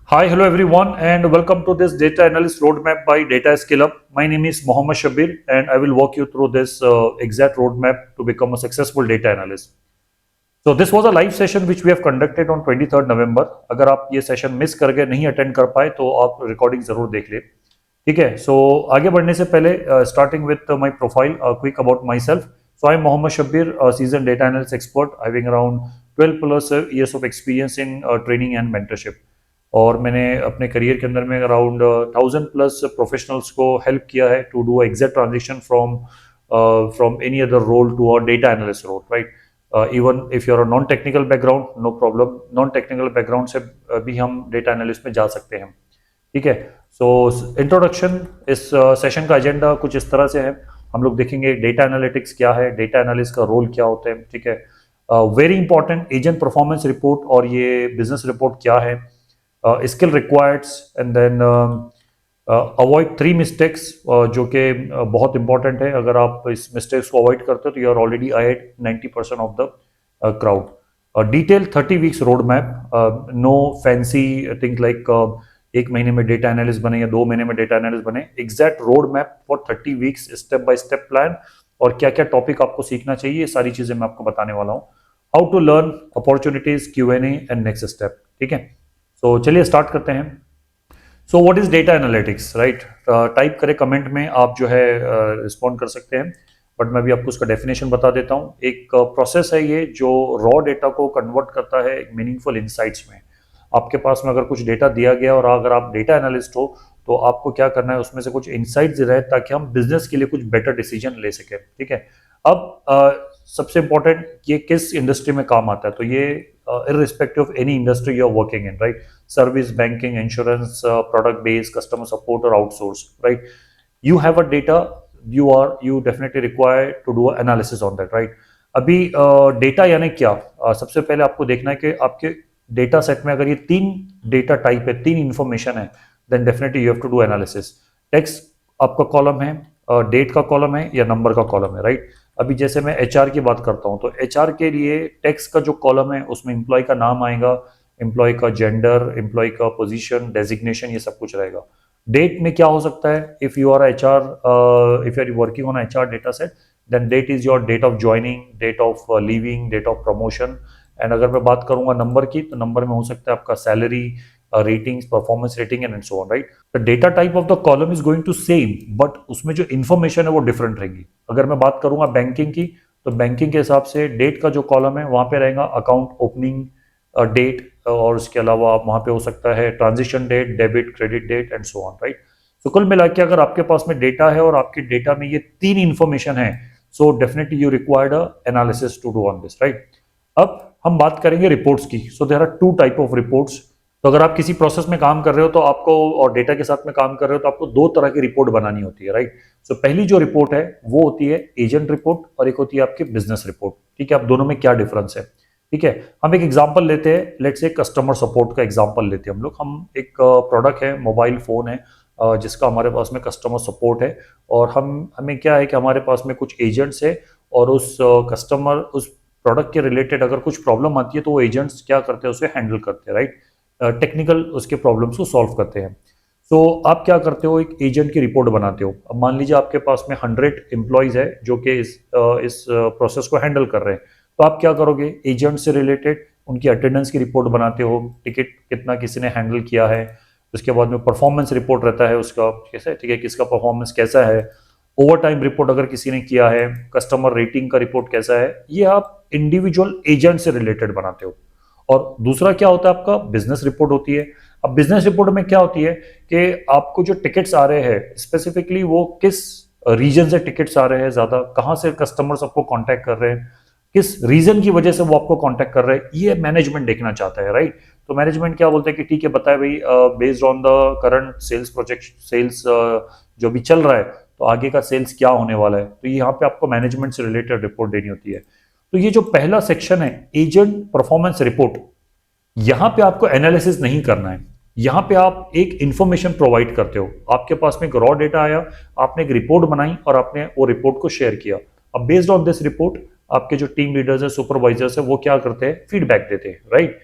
Hi, hello everyone, and welcome to this data analyst roadmap by Data Skill Up. My name is Mohammed Shabir, and I will walk you through this exact roadmap to become a successful data analyst. So this was a live session which we have conducted on 23rd November. अगर आप ये session miss कर गए, नहीं attend कर पाए तो आप रिकॉर्डिंग जरूर देख ले. ठीक है. सो आगे बढ़ने से पहले starting with my profile, quick about myself. So I am Mohammed Shabbir, seasoned data analyst expert having around 12 plus years of experience in training and mentorship. और मैंने अपने करियर के अंदर में अराउंड 1000 प्लस प्रोफेशनल्स को हेल्प किया है to do exact transition from any other role to a data analyst role, right. Even if you are a non technical background, no problem. Non technical background से भी हम data analyst में जा सकते हैं. ठीक है. सो इंट्रोडक्शन, इस सेशन का एजेंडा कुछ इस तरह से है. हम लोग देखेंगे डेटा एनालिटिक्स क्या है, डेटा एनालिस्ट का रोल क्या होता है. ठीक है. Very important agent performance report और ये बिजनेस रिपोर्ट क्या है, skill required, and then avoid 3 mistakes, जो कि बहुत इंपॉर्टेंट है. अगर आप इस मिस्टेक्स को अवॉइड करते हो तो you are already ahead 90% of the crowd. Detail 30 weeks road map, no fancy thing like एक महीने में डेटा एनालिस्ट बने या 2 महीने में डेटा एनालिस्ट बने. Exact road map for 30 weeks, step by step plan, और क्या क्या टॉपिक आपको सीखना चाहिए, ये सारी चीजें मैं आपको बताने वाला हूँ. How to learn, opportunities, Q&A and next step. ठीक है. तो चलिए स्टार्ट करते हैं. So what is data analytics, right. Type करें कमेंट में, आप जो है रिस्पॉन्ड कर सकते हैं, बट मैं भी आपको उसका डेफिनेशन बता देता हूँ. एक प्रोसेस है ये जो रॉ डेटा को कन्वर्ट करता है एक मीनिंगफुल इंसाइट्स में. आपके पास में अगर कुछ डेटा दिया गया और अगर आप डेटा एनालिस्ट हो तो आपको क्या करना है, उसमें से कुछ इंसाइट्स रहे ताकि हम बिजनेस के लिए कुछ बेटर डिसीजन ले सकें. ठीक है. अब सबसे इंपॉर्टेंट, ये किस इंडस्ट्री में काम आता है, तो ये irrespective of any industry you're working in, right? Service, banking, insurance, product based, customer support, or outsource, right? You have a data, you definitely require to do analysis on that, right? अभी data यानी क्या, सबसे पहले आपको देखना है कि आपके डेटा सेट में अगर ये 3 डेटा टाइप है, 3 इंफॉर्मेशन है, then definitely you have to do analysis. Text आपका कॉलम है, डेट का कॉलम है या नंबर का कॉलम है, राइट. अभी जैसे मैं एचआर की बात करता हूं तो एचआर के लिए टेक्स्ट का जो कॉलम है उसमें एम्प्लॉय का नाम आएगा, एम्प्लॉय का जेंडर, एम्प्लॉय का पोजीशन, डेजिग्नेशन, ये सब कुछ रहेगा. डेट में क्या हो सकता है, if you are HR, if you are working on HR data set, then date is your date of joining, date of leaving, date of promotion. And अगर मैं बात करूंगा नंबर की, तो नंबर में हो सकता है आपका salary, ratings, performance rating and so on, right. The data type of the column is going to same, but उसमें जो इन्फॉर्मेशन है वो डिफरेंट रहेगी. अगर मैं बात करूंगा बैंकिंग की, तो बैंकिंग के हिसाब से डेट का जो कॉलम है वहां पे रहेगा अकाउंट ओपनिंग डेट, और उसके अलावा वहां पे हो सकता है transition date, debit, credit date and so on, right. तो कुल मिला के अगर आपके पास में डेटा है और आपके डेटा में ये 3 इंफॉर्मेशन है, so definitely you required a analysis to do on this, right. अब हम बात करेंगे रिपोर्ट्स की. So there are 2 type of reports. तो अगर आप किसी प्रोसेस में काम कर रहे हो तो आपको, और डेटा के साथ में काम कर रहे हो तो आपको 2 तरह की रिपोर्ट बनानी होती है, राइट. सो पहली जो रिपोर्ट है वो होती है एजेंट रिपोर्ट और एक होती है आपकी बिजनेस रिपोर्ट. ठीक है. आप दोनों में क्या डिफरेंस है. ठीक है. हम एक एग्जांपल लेते हैं, लेट्स से कस्टमर सपोर्ट का एग्जांपल लेते हैं हम लोग. हम एक प्रोडक्ट है, मोबाइल फोन है, जिसका हमारे पास में कस्टमर सपोर्ट है, और हमें क्या है कि हमारे पास में कुछ एजेंट्स है, और उस कस्टमर, उस प्रोडक्ट के रिलेटेड अगर कुछ प्रॉब्लम आती है तो वो एजेंट्स क्या करते हैं, उसे हैंडल करते हैं, राइट. टेक्निकल उसके प्रॉब्लम्स को सॉल्व करते हैं. सो आप क्या करते हो, एक एजेंट की रिपोर्ट बनाते हो. अब मान लीजिए आपके पास में 100 एम्प्लॉयज है जो कि इस प्रोसेस को हैंडल कर रहे हैं. तो आप क्या करोगे, एजेंट से रिलेटेड उनकी अटेंडेंस की रिपोर्ट बनाते हो, टिकट कितना किसी ने हैंडल किया है. उसके बाद में परफॉर्मेंस रिपोर्ट रहता है उसका, कैसे, ठीक है, किसका परफॉर्मेंस कैसा है. ओवर टाइम रिपोर्ट अगर किसी ने किया है, कस्टमर रेटिंग का रिपोर्ट कैसा है, ये आप इंडिविजुअल एजेंट से रिलेटेड बनाते हो. और दूसरा क्या होता है, आपका बिजनेस रिपोर्ट होती है. अब बिजनेस रिपोर्ट में क्या होती है कि आपको जो टिकट्स आ रहे हैं, स्पेसिफिकली वो किस रीजन से टिकट्स आ रहे हैं, ज्यादा कहां से कस्टमर्स आपको कांटेक्ट कर रहे हैं, किस रीजन की वजह से वो आपको कांटेक्ट कर रहे हैं, ये मैनेजमेंट देखना चाहता है, राइट. तो मैनेजमेंट क्या बोलते हैं कि ठीक है, बताए भाई, based on the current sales project, sales जो भी चल रहा है, तो आगे का सेल्स क्या होने वाला है. तो यहाँ पे आपको मैनेजमेंट से रिलेटेड रिपोर्ट देनी होती है. तो ये जो पहला सेक्शन है, एजेंट परफॉर्मेंस रिपोर्ट, यहां पे आपको एनालिसिस नहीं करना है. यहां पे आप एक इंफॉर्मेशन प्रोवाइड करते हो. आपके पास में एक रॉ डेटा आया, आपने एक रिपोर्ट बनाई और आपने वो रिपोर्ट को शेयर किया. अब बेस्ड ऑन दिस रिपोर्ट आपके जो टीम लीडर्स है, सुपरवाइजर्स है, वो क्या करते हैं, फीडबैक देते हैं, राइट.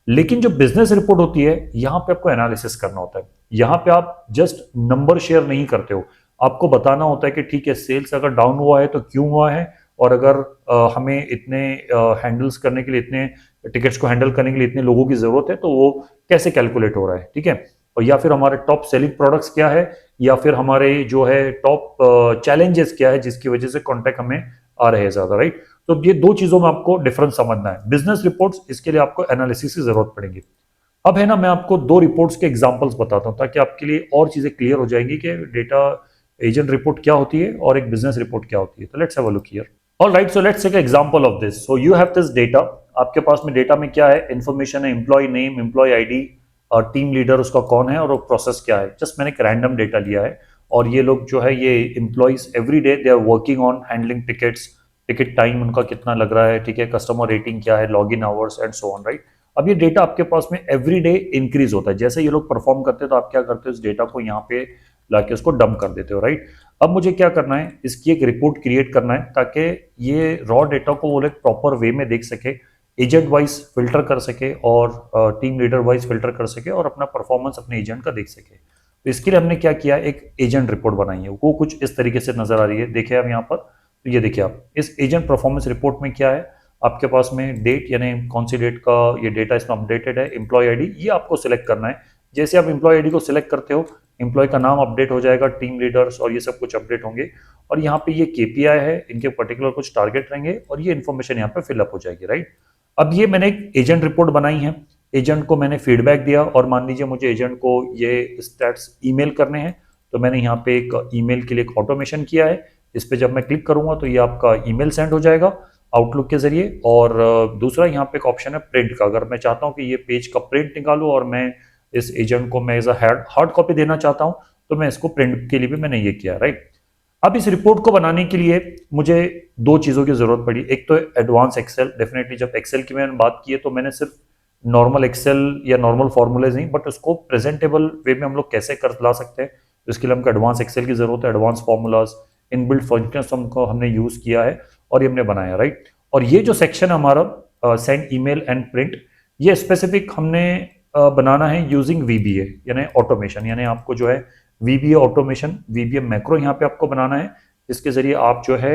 लेकिन जो बिजनेस रिपोर्ट होती है, यहाँ पे आपको एनालिसिस करना होता है। यहाँ पे आप जस्ट नंबर शेयर नहीं करते हो, आपको बताना होता है कि ठीक है, सेल्स अगर डाउन हुआ है तो क्यों हुआ है, और अगर हमें इतने हैंडल्स करने के लिए, इतने टिकट्स को हैंडल करने के लिए इतने लोगों की जरूरत है, तो वो कैसे कैलकुलेट हो रहा है, ठीक है। और या फिर हमारे टॉप सेलिंग प्रोडक्ट्स क्या है, या फिर हमारे जो है टॉप चैलेंजेस क्या है जिसकी वजह से कॉन्टैक्ट हमें आ रहे हैं ज्यादा, राइट। तो ये दो चीजों में आपको डिफरेंस समझना है। बिजनेस रिपोर्ट्स, इसके लिए आपको एनालिसिस की जरूरत पड़ेगी। अब है ना, मैं आपको दो रिपोर्ट्स के एग्जांपल्स बताता हूं ताकि आपके लिए और चीजें क्लियर हो जाएंगी कि डेटा एजेंट रिपोर्ट क्या होती है और एक बिजनेस रिपोर्ट क्या होती है। तो let's have a look here. Alright, so let's take example of this. So you have this data, आपके पास में डेटा में क्या है, इन्फॉर्मेशन है, एम्प्लॉय नेम, एम्प्लॉय आईडी, और टीम लीडर उसका कौन है, और वो प्रोसेस क्या है। जस्ट मैंने एक रैंडम डेटा लिया है, और ये लोग जो है, ये employees every day they are working on handling tickets, ticket time उनका कितना लग रहा है, ठीक है, कस्टमर रेटिंग क्या है, log in hours and so on, right. अब ये डेटा आपके पास में एवरी डे इंक्रीज होता है, जैसे ये लोग परफॉर्म करते हैं तो आप क्या करते हो, इस डेटा को यहाँ पे लाके उसको डंप कर देते हो, राइट। अब मुझे क्या करना है, इसकी एक रिपोर्ट क्रिएट करना है ताकि ये रॉ डेटा को वो लोग प्रॉपर वे में देख सके, एजेंट वाइज फिल्टर कर सके, और टीम लीडर वाइज फिल्टर कर सके, और अपना परफॉर्मेंस अपने एजेंट का देख सके। तो इसके लिए हमने क्या किया, एक एजेंट रिपोर्ट बनाई है, वो कुछ इस तरीके से नजर आ रही है, देखिए आप यहाँ पर। तो ये देखिए आप, इस एजेंट परफॉर्मेंस रिपोर्ट में क्या है, आपके पास में डेट, यानी कौन सी डेट का ये डेटा इसमें अपडेटेड है, एम्प्लॉय आईडी, ये आपको सिलेक्ट करना है। जैसे आप एम्प्लॉय आईडी को सिलेक्ट करते हो, एम्प्लॉय का नाम अपडेट हो जाएगा, टीम लीडर्स और ये सब कुछ अपडेट होंगे, और यहाँ पे ये केपीआई है, इनके पर्टिकुलर कुछ टारगेट रहेंगे, और ये इन्फॉर्मेशन यहाँ पे फिलअप हो जाएगी, राइट। अब ये मैंने एक एजेंट रिपोर्ट बनाई है, एजेंट को मैंने फीडबैक दिया, और मान लीजिए मुझे एजेंट को ये स्टैट्स ईमेल करने हैं, तो मैंने यहाँ पे एक ईमेल के लिए एक ऑटोमेशन किया है। इस पे जब मैं क्लिक करूंगा तो ये आपका ईमेल सेंड हो जाएगा आउटलुक के जरिए। और दूसरा यहाँ पे एक ऑप्शन है प्रिंट का, अगर मैं चाहता हूँ कि ये पेज का प्रिंट निकालूं और मैं इस एजेंट को मैं एज अ हार्ड कॉपी देना चाहता हूँ, तो मैं इसको प्रिंट के लिए भी मैंने ये किया, राइट। अब इस रिपोर्ट को बनाने के लिए मुझे दो चीजों की जरूरत पड़ी, एक तो एडवांस एक्सेल। डेफिनेटली जब एक्सेल की मैंने बात की है तो मैंने सिर्फ नॉर्मल एक्सेल या नॉर्मल फॉर्मूलेज नहीं, बट उसको प्रेजेंटेबल वे में हम लोग कैसे कर ला सकते हैं, तो इसके लिए हमको एडवांस एक्सेल की जरूरत है, एडवांस फॉर्मूलाज, इनबिल्ट फंक्शंस हमको हमने यूज किया है, और ये हमने बनाया, राइट। और ये जो सेक्शन है हमारा सेंड ईमेल एंड प्रिंट, ये स्पेसिफिक हमने बनाना है यूजिंग वीबीए, यानी ऑटोमेशन, यानी आपको जो है वीबीए ऑटोमेशन, वीबीए मैक्रो यहाँ पे आपको बनाना है, इसके जरिए आप जो है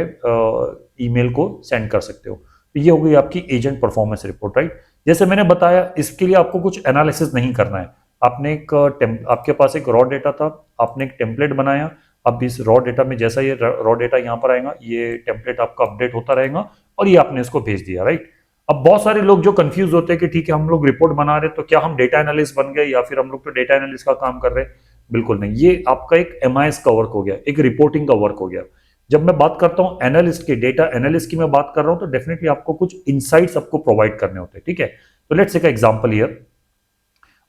ईमेल को सेंड कर सकते हो। तो ये हो गई आपकी एजेंट परफॉर्मेंस रिपोर्ट, राइट। जैसे मैंने बताया, इसके लिए आपको कुछ एनालिसिस नहीं करना है, आपने एक आपके पास एक रॉ डेटा था, आपने एक टेम्पलेट बनाया। अब इस रॉ डेटा में जैसा ये रॉ डेटा यहाँ पर आएगा, ये टेम्पलेट आपका अपडेट होता रहेगा, और ये आपने इसको भेज दिया, राइट। अब बहुत सारे लोग जो कंफ्यूज होते हैं कि ठीक है, हम लोग रिपोर्ट बना रहे, तो क्या हम डेटा एनालिस्ट बन गए, या फिर हम लोग तो डेटा एनालिस्ट का काम कर रहे हैं। बिल्कुल नहीं, ये आपका एक एमआईएस का वर्क हो गया, एक रिपोर्टिंग का वर्क हो गया। जब मैं बात करता हूं एनालिस्ट की, डेटा एनालिस्ट की मैं बात कर रहा हूं, तो डेफिनेटली आपको कुछ इनसाइट्स आपको प्रोवाइड करने होते हैं, ठीक है। तो लेट्स टेक एग्जांपल हियर।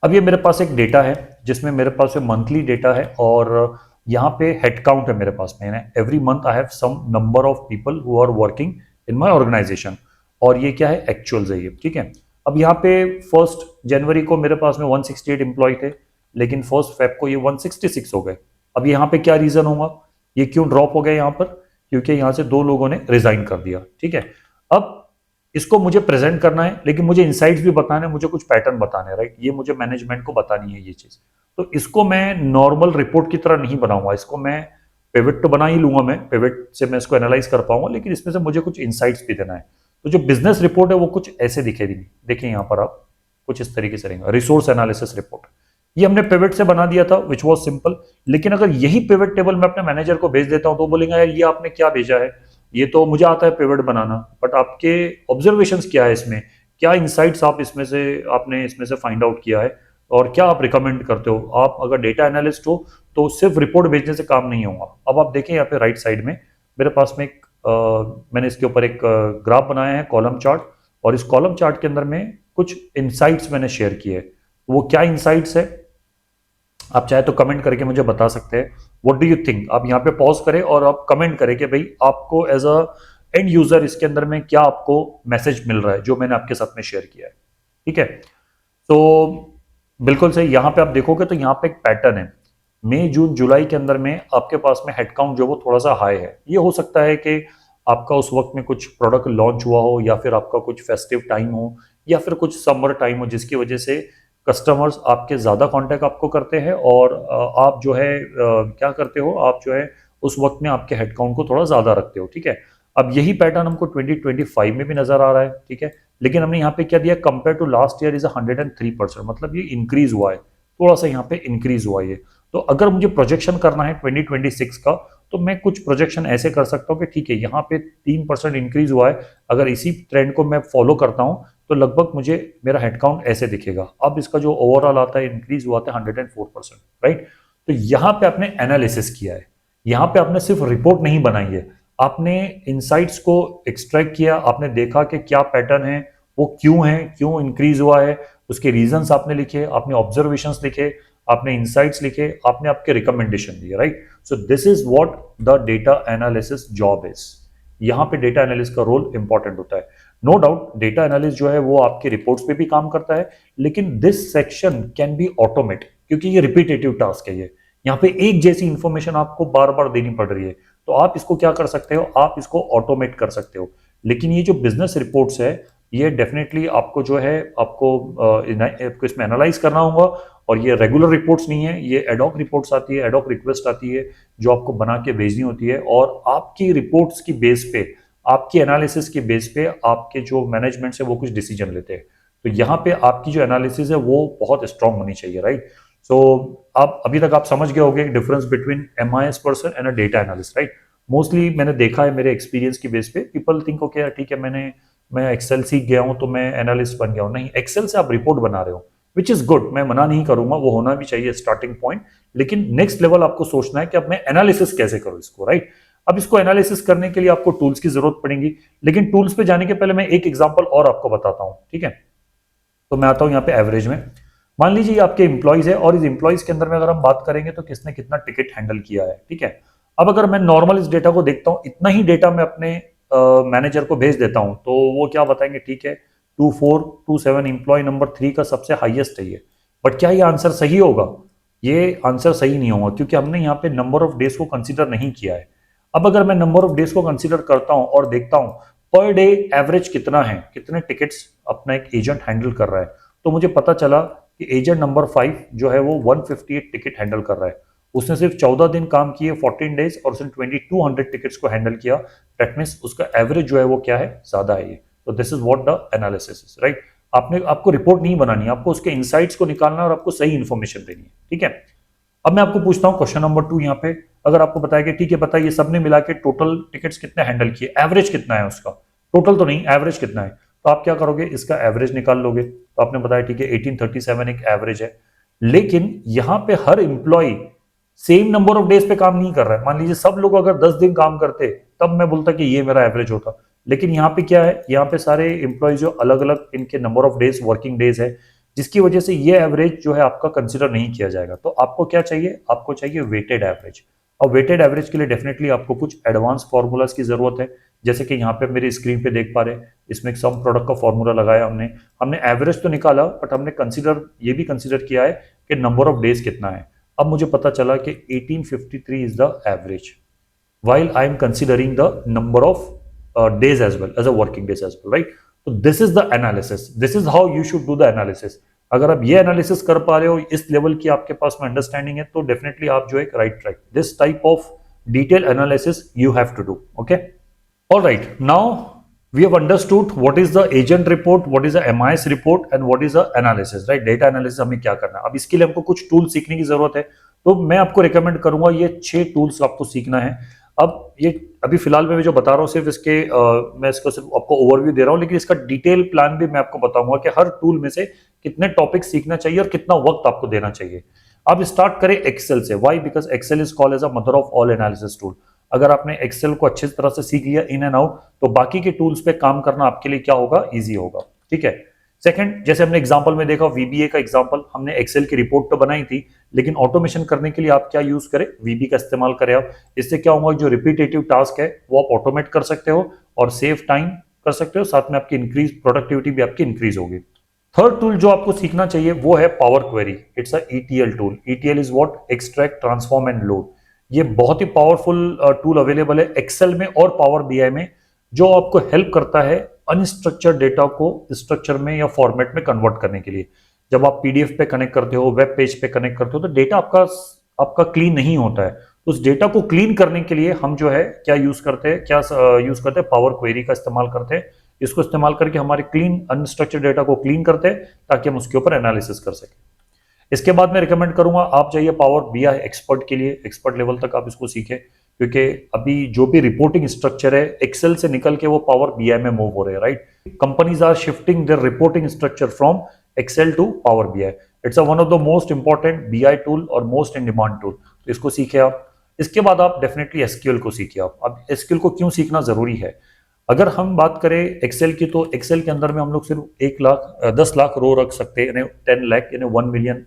अब ये मेरे पास एक डेटा है जिसमें मेरे पास मंथली डेटा है, और यहाँ पे हेड काउंट है मेरे पास में, every month I have some number of people who are working in my organisation, और ये क्या है, एक्चुअल्स है ये, ठीक है। अब यहाँ पे 1 जनवरी को मेरे पास में 168 एम्प्लॉय थे, लेकिन 1 फेब को ये 166 हो गए। अब यहाँ पे क्या रीजन होगा, ये क्यों ड्रॉप हो गया यहाँ पर, क्योंकि यहाँ से 2 लोगों ने रिजाइन कर दिया, ठीक है। अब इसको मुझे प्रेजेंट करना है, लेकिन मुझे इनसाइट्स भी बताने, मुझे कुछ पैटर्न बताने हैं, राइट। ये मुझे मैनेजमेंट को बतानी है ये चीज। तो इसको मैं नॉर्मल रिपोर्ट की तरह नहीं बनाऊंगा, इसको मैं पिवट तो बना ही लूंगा, मैं पिवट से मैं इसको एनालाइज कर पाऊंगा, लेकिन इसमें से मुझे कुछ इनसाइट्स भी देना है। तो जो बिजनेस रिपोर्ट है वो कुछ ऐसे दिखेगी, देखिए यहाँ पर आप, कुछ इस तरीके से रहेगा, रिसोर्स एनालिसिस रिपोर्ट। ये हमने पिवट से बना दिया था, विच वॉज सिंपल। लेकिन अगर यही पिवट टेबल मैं अपने मैनेजर को भेज देता हूं, तो बोलेंगे यार ये आपने क्या भेजा है, ये तो मुझे आता है पिवट बनाना, बट आपके ऑब्जर्वेशंस क्या है इसमें, क्या इंसाइट्स आप इसमें से आपने इसमें से फाइंड आउट किया है, और क्या आप रिकमेंड करते हो। आप अगर डेटा एनालिस्ट हो तो सिर्फ रिपोर्ट भेजने से काम नहीं होगा। अब आप देखें यहाँ पे राइट साइड में मेरे पास में एक मैंने इसके ऊपर एक ग्राफ बनाया है, कॉलम चार्ट, और इस कॉलम चार्ट के अंदर में कुछ इंसाइट्स मैंने शेयर किए हैं। वो क्या इंसाइट्स है, आप चाहे तो कमेंट करके मुझे बता सकते हैं, व्हाट डू यू थिंक। आप यहाँ पे पॉज करें और आप कमेंट करें कि भाई आपको एज अ एंड यूजर इसके अंदर में क्या आपको मैसेज मिल रहा है जो मैंने आपके साथ में शेयर किया है, ठीक है। तो बिल्कुल सही, यहाँ पे आप देखोगे तो यहाँ पे एक पैटर्न है, मई जून जुलाई के अंदर में आपके पास में हेडकाउंट जो वो थोड़ा सा हाई है। ये हो सकता है कि आपका उस वक्त में कुछ प्रोडक्ट लॉन्च हुआ हो, या फिर आपका कुछ फेस्टिव टाइम हो, या फिर कुछ समर टाइम हो जिसकी वजह से कस्टमर्स आपके ज़्यादा कांटेक्ट आपको करते हैं और आप जो है क्या करते हो, आप जो है उस वक्त में आपके हेडकाउंट को थोड़ा ज़्यादा रखते हो, ठीक है। अब यही पैटर्न हमको 2025 में भी नजर आ रहा है, ठीक है। लेकिन हमने यहाँ पे क्या दिया, compare to last year is 103%, मतलब ये इंक्रीज हुआ है, थोड़ा सा यहाँ पे इंक्रीज हुआ है। तो अगर मुझे प्रोजेक्शन करना है 2026 का, तो मैं कुछ प्रोजेक्शन ऐसे कर सकता हूँ कि ठीक है यहाँ पे 3% इंक्रीज हुआ है, अगर इसी ट्रेंड को मैं फॉलो करता हूँ तो लगभग मुझे मेरा हेडकाउंट ऐसे दिखेगा। अब इसका जो ओवरऑल आता है इंक्रीज हुआ था 104%, राइट। तो यहाँ पे आपने एनालिसिस किया है, यहाँ पे आपने सिर्फ रिपोर्ट नहीं बनाई है, आपने इंसाइट्स को एक्सट्रैक्ट किया, आपने देखा कि क्या पैटर्न है, वो क्यों है, क्यों इंक्रीज हुआ है, उसके रीजंस आपने लिखे, आपने ऑब्जर्वेशंस लिखे, आपने इंसाइट्स लिखे, आपने आपके रिकमेंडेशन दिए, right. So this is what the data analysis job is. यहाँ पे डेटा एनालिस्ट का रोल इंपॉर्टेंट होता है। नो डाउट डेटा एनालिस्ट जो है वो आपके रिपोर्ट्स पे भी काम करता है, लेकिन this section can be automate, क्योंकि ये रिपीटेटिव टास्क है। ये यहाँ पे एक जैसी इंफॉर्मेशन आपको बार बार देनी पड़ रही है, तो आप इसको क्या कर सकते हो, आप इसको ऑटोमेट कर सकते हो। लेकिन ये जो बिजनेस रिपोर्ट्स है, ये डेफिनेटली आपको जो है आपको इसमें एनालाइज करना होगा, और ये रेगुलर रिपोर्ट्स नहीं है, ये एडॉक रिपोर्ट्स आती है, एडॉक रिक्वेस्ट आती है जो आपको बना के भेजनी होती है, और आपकी रिपोर्ट्स की बेस पे, आपकी एनालिसिस की बेस पे आपके जो मैनेजमेंट है वो कुछ डिसीजन लेते हैं। तो यहाँ पे आपकी जो एनालिसिस है वो बहुत स्ट्रांग होनी चाहिए, राइट। सो आप अभी तक आप समझ गए होंगे difference between MIS person and a data analyst, right. Mostly मैंने देखा है मेरे एक्सपीरियंस की बेस पे, पीपल थिंक ओके ठीक है मैं एक्सेल सीख गया हूं तो मैं एनालिस्ट बन गया हूं। नहीं, एक्सेल से आप रिपोर्ट बना रहे हो, विच इज गुड, मैं मना नहीं करूंगा, वो होना भी चाहिए स्टार्टिंग पॉइंट। लेकिन नेक्स्ट लेवल आपको सोचना है कि अब मैं एनालिसिस कैसे करूं इसको, राइट। अब इसको एनालिसिस करने के लिए आपको टूल्स की जरूरत पड़ेगी, लेकिन टूल्स पे जाने के पहले मैं एक एग्जांपल और आपको बताता हूं, ठीक है। तो मैं आता हूं यहाँ पे एवरेज में। मान लीजिए आपके इंप्लॉइज है, और इस इंप्लॉइज के अंदर में अगर हम बात करेंगे तो किसने कितना टिकट हैंडल किया है, ठीक है। अब अगर मैं नॉर्मल इस डेटा को देखता हूं, इतना ही डेटा मैं अपने मैनेजर को भेज देता हूं, तो वो क्या बताएंगे, ठीक है 2427 इंप्लॉय नंबर 3 का सबसे हाईएस्ट है ये। बट क्या ये आंसर सही होगा? ये आंसर सही नहीं होगा, क्योंकि हमने यहाँ पे नंबर ऑफ डेज को कंसिडर नहीं किया है। अब अगर मैं नंबर ऑफ डेज को कंसिडर करता हूं और देखता हूं पर डे एवरेज कितना है, कितने टिकट्स अपना एक एजेंट हैंडल कर रहा है, तो मुझे पता चला कि एजेंट नंबर 5 जो है वो 158 टिकट हैंडल कर रहा है। उसने सिर्फ 14 दिन काम किए, 14 डेज, और उसने 2200 टिकट्स को हैंडल किया। दैट मींस उसका एवरेज जो है वो क्या है, ज्यादा है ये। तो this is what the analysis is, right. आपको रिपोर्ट नहीं बनानी है, आपको उसके इनसाइट्स को निकालना है और आपको सही इंफॉर्मेशन देनी है, ठीक है। अब मैं आपको पूछता हूं क्वेश्चन नंबर 2 यहाँ पे, अगर आपको बताया कि ठीक है बताइए सबने मिला के टोटल टिकट्स कितने हैंडल किए, एवरेज कितना है उसका, टोटल तो नहीं एवरेज कितना है, तो आप क्या करोगे, इसका एवरेज निकाल लोगे। तो आपने बताया ठीक है 1837 एक एवरेज है, लेकिन यहां पे हर employee same number of days पे काम नहीं कर रहा है। मान लीजिए सब लोग अगर 10 दिन काम करते तब मैं बोलता कि ये मेरा एवरेज होता, लेकिन यहाँ पे क्या है, यहाँ पे सारे इंप्लॉय जो अलग अलग इनके number of days working days है, जिसकी वजह से ये एवरेज जो है आपका कंसिडर नहीं किया जाएगा। तो आपको क्या चाहिए, आपको चाहिए वेटेड एवरेज। और वेटेड एवरेज के लिए डेफिनेटली आपको कुछ एडवांस फॉर्मूलाज की जरूरत है, जैसे कि यहाँ पे मेरी स्क्रीन पे देख पा रहे हैं, इसमें एक सम प्रोडक्ट का फॉर्मूला लगाया हमने। हमने एवरेज तो निकाला, बट हमने ये भी कंसिडर किया है कि नंबर ऑफ डेज कितना है। अब मुझे पता चला कि 1853 is the average, while I am considering the number of days as well as a working days as well, right? So this is the analysis. This is how you should do the analysis. अगर आप ये analysis कर पा रहे हो, इस level की आपके पास में अंडरस्टैंडिंग है, तो डेफिनेटली आप जो एक right track. This type of detail analysis you have to do, okay. All right, now we have understood what is the agent report, what is the MIS report and what is the analysis, right? Data analysis हमें क्या करना है। अब इसके लिए हमको कुछ tool सीखने की जरूरत है, तो मैं आपको रिकमेंड करूंगा ये 6 टूल्स आपको सीखना है। अब ये अभी फिलहाल मैं जो बता रहा हूँ सिर्फ इसके मैं इसको सिर्फ आपको ओवरव्यू दे रहा हूँ, लेकिन इसका डिटेल प्लान भी मैं आपको बताऊंगा कि हर टूल में से कितने टॉपिक सीखना चाहिए और कितना वक्त आपको देना चाहिए। अब स्टार्ट करें एक्सेल से। Why? Because Excel is called as a mother of all analysis tool. अगर आपने एक्सेल को अच्छी तरह से सीख लिया इन एंड आउट, तो बाकी के टूल्स पे काम करना आपके लिए क्या होगा, इजी होगा, ठीक है। सेकंड, जैसे हमने एग्जांपल में देखा VBA का एग्जांपल, हमने एक्सेल की रिपोर्ट तो बनाई थी, लेकिन ऑटोमेशन करने के लिए आप क्या यूज करें, VB का इस्तेमाल करें आप। इससे क्या होगा, जो रिपीटेटिव टास्क है वो आप ऑटोमेट कर सकते हो और सेव टाइम कर सकते हो, साथ में आपकी इंक्रीज प्रोडक्टिविटी भी आपकी इंक्रीज होगी। थर्ड टूल जो आपको सीखना चाहिए वो है power query. It's a ETL tool. ETL is what, extract transform and load. ये बहुत ही पावरफुल टूल अवेलेबल है एक्सेल में और पावर BI में, जो आपको हेल्प करता है अनस्ट्रक्चर्ड डेटा को स्ट्रक्चर में या फॉर्मेट में कन्वर्ट करने के लिए। जब आप पीडीएफ पे कनेक्ट करते हो, वेब पेज पे कनेक्ट करते हो, तो डेटा आपका आपका क्लीन नहीं होता है। तो उस डेटा को क्लीन करने के लिए हम जो है क्या यूज करते हैं, पावर क्वेरी का इस्तेमाल करते हैं। इसको इस्तेमाल करके हमारे क्लीन अनस्ट्रक्चर्ड डेटा को क्लीन करते हैं ताकि हम उसके ऊपर एनालिसिस कर सकें। इसके बाद मैं रिकमेंड करूंगा आप जाइए पावर बीआई एक्सपर्ट के लिए, एक्सपर्ट लेवल तक आप इसको सीखें, क्योंकि अभी जो भी रिपोर्टिंग स्ट्रक्चर है एक्सेल से निकल के वो पावर बीआई में मूव हो रहे हैं, right. Companies are shifting their reporting structure from Excel to Power BI. It's one of the most important BI tool और मोस्ट इन डिमांड टूल, तो इसको सीखे आप। इसके बाद आप डेफिनेटली एसक्यूएल को सीखिए आप। अब एसक्यूएल को क्यों सीखना जरूरी है? अगर हम बात करें एक्सेल की, तो एक्सेल के अंदर में हम लोग सिर्फ 10 लाख रो रख सकते हैं, 10 लाख यानी 1 मिलियन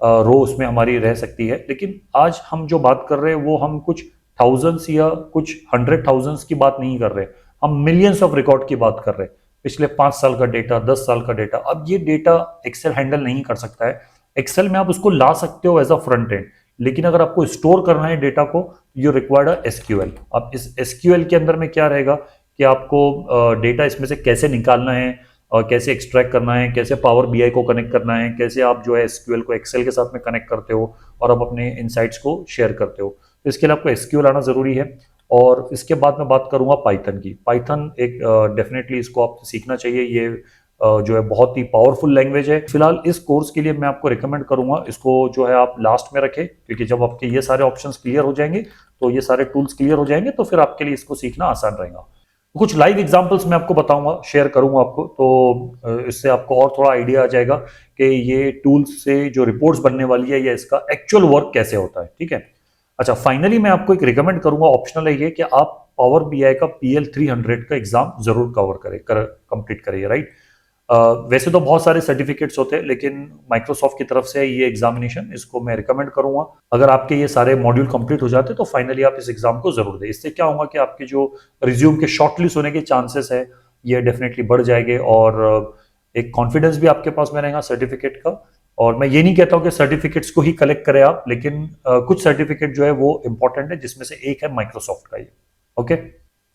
रो उसमें हमारी रह सकती है। लेकिन आज हम जो बात कर रहे हैं वो हम कुछ थाउजेंड्स या कुछ 100,000 की बात नहीं कर रहे, हम मिलियंस ऑफ रिकॉर्ड की बात कर रहे हैं। पिछले 5 साल का डेटा, 10 साल का डेटा। अब ये डेटा एक्सेल हैंडल नहीं कर सकता है। एक्सेल में आप उसको ला सकते हो एज अ फ्रंट एंड, लेकिन अगर आपको स्टोर करना है डेटा को, यू रिक्वायर्ड अ एसक्यूएल। अब इस एसक्यूएल के अंदर में क्या रहेगा कि आपको डेटा इसमें से कैसे निकालना है और कैसे एक्सट्रैक्ट करना है, कैसे पावर बीआई को कनेक्ट करना है, कैसे आप जो है एसक्यूएल को एक्सेल के साथ में कनेक्ट करते हो और आप अपने इनसाइट्स को शेयर करते हो। तो इसके लिए आपको एसक्यूएल आना जरूरी है। और इसके बाद मैं बात करूंगा पाइथन की। पाइथन एक डेफिनेटली इसको आपको सीखना चाहिए। ये जो है बहुत ही पावरफुल लैंग्वेज है। फिलहाल इस कोर्स के लिए मैं आपको रिकमेंड करूंगा इसको जो है आप लास्ट में रखें, क्योंकि जब आपके ये सारे ऑप्शंस क्लियर हो जाएंगे, तो ये सारे टूल्स क्लियर हो जाएंगे, तो फिर आपके लिए इसको सीखना आसान रहेगा। कुछ लाइव एग्जांपल्स मैं आपको बताऊंगा, शेयर करूंगा आपको, तो इससे आपको और थोड़ा आइडिया आ जाएगा कि ये टूल्स से जो रिपोर्ट्स बनने वाली है या इसका एक्चुअल वर्क कैसे होता है, ठीक है। अच्छा, फाइनली मैं आपको एक रिकमेंड करूंगा, ऑप्शनल है ये, कि आप पावर बीआई का PL 300 का एग्जाम जरूर कंप्लीट करिए, राइट। वैसे तो बहुत सारे सर्टिफिकेट्स होते हैं, लेकिन माइक्रोसॉफ्ट की तरफ से ये एग्जामिनेशन, इसको मैं रिकमेंड करूंगा। अगर आपके ये सारे मॉड्यूल कंप्लीट हो जाते तो फाइनली आप इस एग्जाम को जरूर दें। इससे क्या होगा कि आपके जो रिज्यूम के शॉर्टलिस्ट होने के चांसेस है ये डेफिनेटली बढ़ जाएंगे, और एक कॉन्फिडेंस भी आपके पास में रहेगा सर्टिफिकेट का। और मैं ये नहीं कहता हूँ कि सर्टिफिकेट्स को ही कलेक्ट करें आप, लेकिन कुछ सर्टिफिकेट जो है वो इंपॉर्टेंट है, जिसमें से एक है माइक्रोसॉफ्ट का ये। ओके,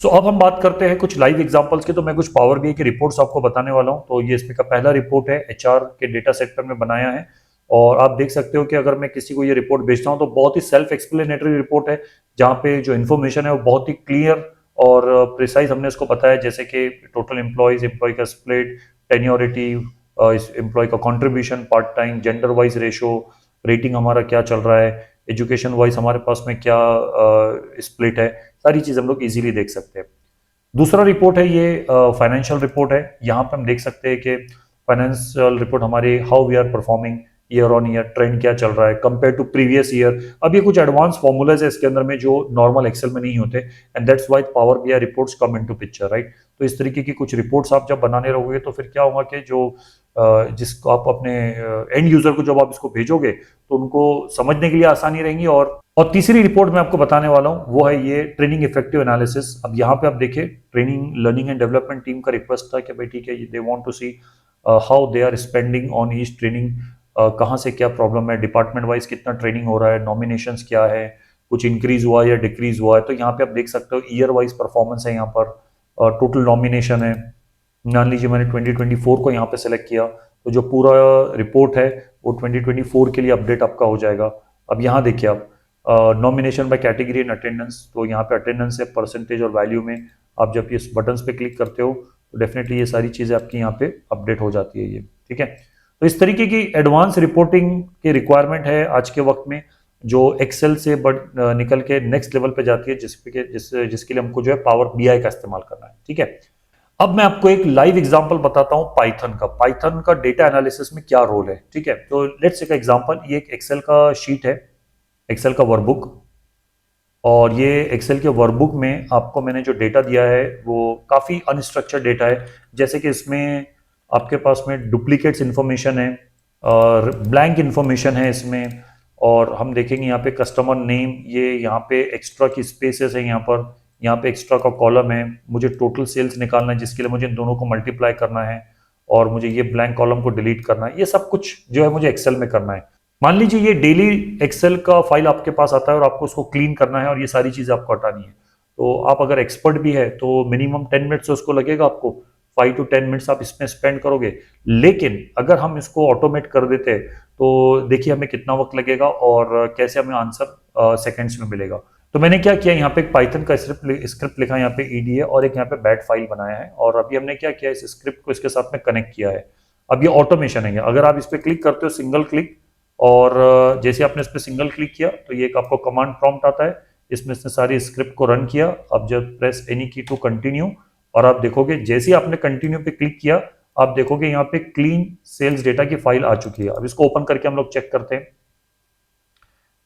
सो अब हम बात करते हैं कुछ लाइव एग्जांपल्स की। तो मैं कुछ पावर बीआई की रिपोर्ट्स आपको बताने वाला हूं। तो ये इसमें का पहला रिपोर्ट है, एचआर के डेटा सेट पर मैं बनाया है। और आप देख सकते हो कि अगर मैं किसी को ये रिपोर्ट भेजता हूं तो बहुत ही सेल्फ एक्सप्लेनेटरी रिपोर्ट है, जहां पे जो इन्फॉर्मेशन है वो बहुत ही क्लियर और प्रिसाइज हमने इसको बताया, जैसे कि टोटल एम्प्लॉयज, एम्प्लॉय का स्प्लिट, टेन्योरिटी, एम्प्लॉय का contribution, part time, gender wise ratio, rating हमारा क्या चल रहा है, एजुकेशन वाइज हमारे पास में क्या स्प्लिट है, सारी चीज हम लोग इजीली देख सकते हैं। दूसरा रिपोर्ट है ये फाइनेंशियल रिपोर्ट है। यहाँ पे हम देख सकते हैं कि फाइनेंशियल रिपोर्ट हमारे how we are performing year on year, trend क्या चल रहा है कंपेयर टू प्रीवियस ईयर। अब ये कुछ एडवांस फॉर्मूलाज है इसके अंदर में जो नॉर्मल एक्सेल में नहीं होते, and that's why power BI reports come into picture, right. तो इस तरीके की कुछ रिपोर्ट्स आप जब बनाने रहोगे तो फिर क्या होगा कि जो जिसको आप अपने एंड यूजर को जब आप इसको भेजोगे तो उनको समझने के लिए आसानी रहेंगी। और तीसरी रिपोर्ट मैं आपको बताने वाला हूं वो है ये ट्रेनिंग इफेक्टिव एनालिसिस। अब यहाँ पे आप देखिए, training learning and development team का रिक्वेस्ट था कि भाई ठीक है, they want to see how they are spending on each training, कहाँ से क्या प्रॉब्लम है, डिपार्टमेंट वाइज कितना ट्रेनिंग हो रहा है, नॉमिनेशंस क्या है, कुछ इंक्रीज हुआ या डिक्रीज हुआ है। तो यहाँ पे आप देख सकते हो ईयर वाइज परफॉर्मेंस है, यहाँ पर टोटल नॉमिनेशन है। मान लीजिए मैंने 2024 को यहाँ पे सेलेक्ट किया, तो जो पूरा रिपोर्ट है वो 2024 के लिए अपडेट आपका हो जाएगा। अब यहाँ देखिए आप nomination by category and attendance, तो यहाँ पे अटेंडेंस है परसेंटेज और वैल्यू में। आप जब इस बटन्स पे क्लिक करते हो तो डेफिनेटली ये सारी चीज़ें आपकी यहाँ पे अपडेट हो जाती है ये, ठीक है। तो इस तरीके की एडवांस रिपोर्टिंग की रिक्वायरमेंट है आज के वक्त में, जो एक्सेल से निकल के नेक्स्ट लेवल पे जाती है, जिसके लिए हमको जो है पावर बीआई का इस्तेमाल करना है, ठीक है। अब मैं आपको एक लाइव एग्जांपल बताता हूं पाइथन का डेटा एनालिसिस में क्या रोल है, ठीक है। तो लेट्स टेक एग्जांपल, ये एक एक्सेल का शीट है, एक्सेल का वर्कबुक। और ये एक्सेल के वर्कबुक में आपको मैंने जो डेटा दिया है वो काफ़ी अनस्ट्रक्चर्ड डेटा है। जैसे कि इसमें आपके पास में डुप्लीकेट्स इन्फॉर्मेशन है और ब्लैंक इन्फॉर्मेशन है इसमें। और हम देखेंगे यहाँ पे कस्टमर नेम, ये यहाँ पे एक्स्ट्रा की स्पेसेस है, यहाँ पे एक्स्ट्रा का कॉलम है। मुझे टोटल सेल्स निकालना है, जिसके लिए मुझे इन दोनों को मल्टीप्लाई करना है, और मुझे ये ब्लैंक कॉलम को डिलीट करना है। ये सब कुछ जो है मुझे एक्सेल में करना है। मान लीजिए ये डेली एक्सेल का फाइल आपके पास आता है और आपको उसको क्लीन करना है और ये सारी चीजें आपको हटानी है। तो आप अगर एक्सपर्ट भी है तो मिनिमम 10 मिनट से उसको लगेगा आपको 5 to 10 मिनट्स आप इसमें स्पेंड करोगे। लेकिन अगर हम इसको ऑटोमेट कर देते तो देखिए हमें कितना वक्त लगेगा और कैसे हमें आंसर सेकेंड्स में मिलेगा। तो मैंने क्या किया, यहाँ पे एक पाइथन का स्क्रिप्ट लिखा, यहाँ पे ईडीए और एक यहाँ पे बैट फाइल बनाया है, और अभी हमने क्या किया, इस स्क्रिप्ट को इसके साथ में कनेक्ट किया है। अब ये ऑटोमेशन है। अगर आप इस पर क्लिक करते हो सिंगल क्लिक, और जैसे आपने इस पर सिंगल क्लिक किया तो ये एक आपको कमांड प्रॉम्प्ट आता है, इसमें इसने सारी स्क्रिप्ट को रन किया। अब जब प्रेस एनी की टू कंटिन्यू, और आप देखोगे जैसे ही आपने कंटिन्यू पे क्लिक किया आप देखोगे यहाँ पे क्लीन सेल्स डेटा की फाइल आ चुकी है। अब इसको ओपन करके हम लोग चेक करते हैं।